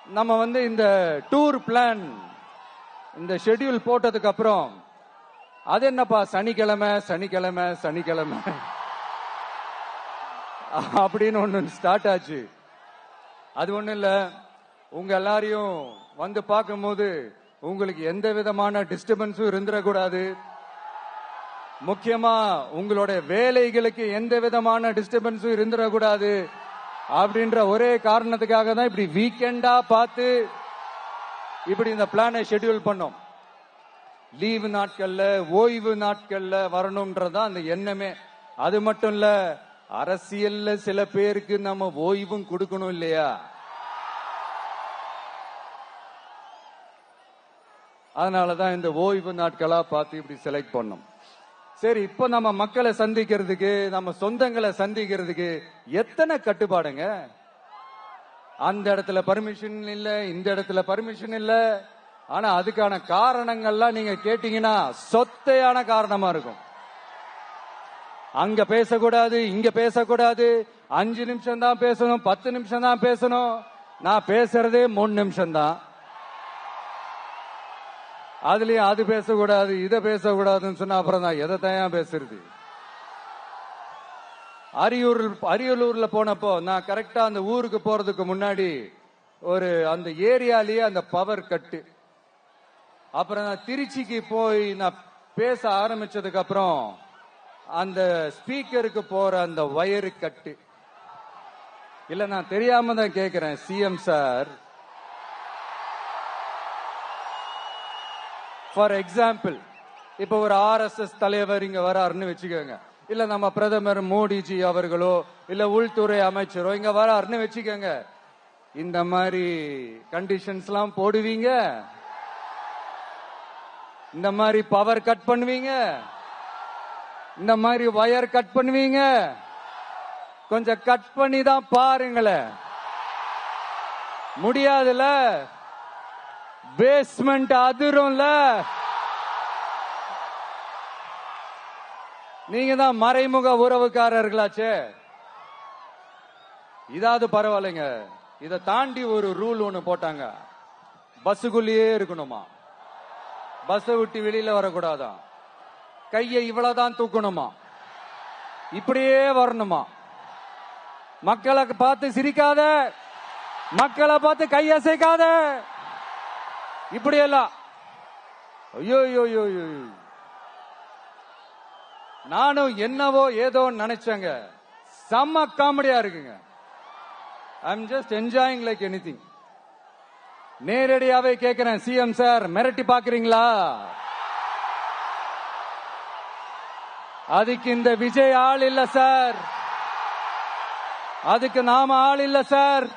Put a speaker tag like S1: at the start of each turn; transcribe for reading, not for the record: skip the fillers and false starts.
S1: நம்ம இந்த tour plan இந்த ஷெட்யூல் போட்டதுக்கு அப்புறம் அது என்னப்பா சனிக்கிழமை சனிக்கிழமை சனிக்கிழமை அப்படின்னு ஒண்ணு ஸ்டார்ட் ஆச்சு. அது ஒண்ணு இல்ல, உங்க எல்லாரையும் பார்க்கும்போது உங்களுக்கு எந்த விதமான டிஸ்டர்பன்ஸும் இருந்துடக்கூடாது. முக்கியமா உங்களுடைய வேலைகளுக்கு எந்த விதமான டிஸ்டர்பன்ஸும் இருந்துடக்கூடாது அப்படின்ற ஒரே காரணத்துக்காக தான் இப்படி வீக்கெண்டா பார்த்து இப்படி இந்த பிளானை ஷெட்யூல் பண்ணோம். லீவு நாட்கள்ல ஓய்வு நாட்கள்ல வரணும்ன்றதான் அந்த எண்ணமே. அது மட்டும் இல்ல, அரசியல்ல சில பேருக்கு நம்ம ஓய்வும் கொடுக்கணும் இல்லையா? அதனாலதான் இந்த ஓய்வு நாட்களா பார்த்து இப்படி செலக்ட் பண்ணோம். சரி, இப்ப நம்ம மக்களை சந்திக்கிறதுக்கு, நம்ம சொந்தங்களை சந்திக்கிறதுக்கு எத்தனை கட்டுப்பாடுங்க. அந்த இடத்துல பர்மிஷன் இல்ல, இந்த இடத்துல பர்மிஷன் இல்ல. ஆனா அதுக்கான காரணங்கள்லாம் நீங்க கேட்டீங்கன்னா சொத்தையான காரணமா இருக்கும். அங்க பேசக்கூடாது, இங்க பேசக்கூடாது, 5 நிமிஷம் தான் பேசணும், 10 நிமிஷம் தான் பேசணும். நான் பேசுறதே 3 நிமிஷம் தான். அதுலயும் அது பேசக்கூடாது, இதை பேசக்கூடாதுன்னு சொன்னா அப்புறம் நான் எதை தான் பேசுறது? அரியலூர்ல போனப்போ நான் கரெக்டா அந்த ஊருக்கு போறதுக்கு முன்னாடி அந்த ஏரியாலேயே அந்த பவர் கட்டு. அப்புறம் நான் திருச்சிக்கு போய் நான் பேச ஆரம்பிச்சதுக்கு அப்புறம் அந்த ஸ்பீக்கருக்கு போற அந்த வயரு கட்டு. இல்ல, நான் தெரியாம தான் கேக்குறேன் சிஎம் சார். ஃபார் எக்ஸாம்பிள், இப்ப ஒரு RSS தலைவர் இங்க வராருன்னு வச்சுக்கோங்க, இல்ல நம்ம பிரதமர் மோடிஜி அவர்களோ இல்ல உள்துறை அமைச்சரோ இங்க வராருன்னு வச்சுக்கோங்க. இந்த மாதிரி கண்டிஷன்ஸ் எல்லாம் போடுவீங்க? இந்த மாதிரி பவர் கட் பண்ணுவீங்க? இந்த மாதிரி வயர் கட் பண்ணுவீங்க? கொஞ்சம் கட் பண்ணி தான் பாருங்களேன். முடியாதுல, பேஸ்மெண்ட் அதிரும்ல. நீங்க தான் மறைமுக உறவுக்காரர்களாச்சே. இதாவது பரவாயில்லைங்க. இதை தாண்டி ஒரு ரூல் ஒண்ணு போட்டாங்க, பஸ்ஸுக்குள்ளேயே இருக்கணுமா, பஸ் விட்டு வெளியில வரக்கூடாதான், கையை இவ்வளவுதான் தூக்கணுமா, இப்படியே வரணுமா, மக்களை பார்த்து சிரிக்காத, மக்களை பார்த்து கையசைக்காத, இப்படியெல்லாம். ஐயோ ஐயோ, நானும் என்னவோ ஏதோ நினைச்சேங்க. செம்ம காமெடியா இருக்குங்க. I am just enjoying like anything. நேரடியாவே கேட்கிறேன், சிஎம் சார் மிரட்டி பாக்குறீங்களா? அதுக்கு இந்த விஜய் ஆள் இல்ல சார், அதுக்கு நாம ஆள் இல்ல சார்.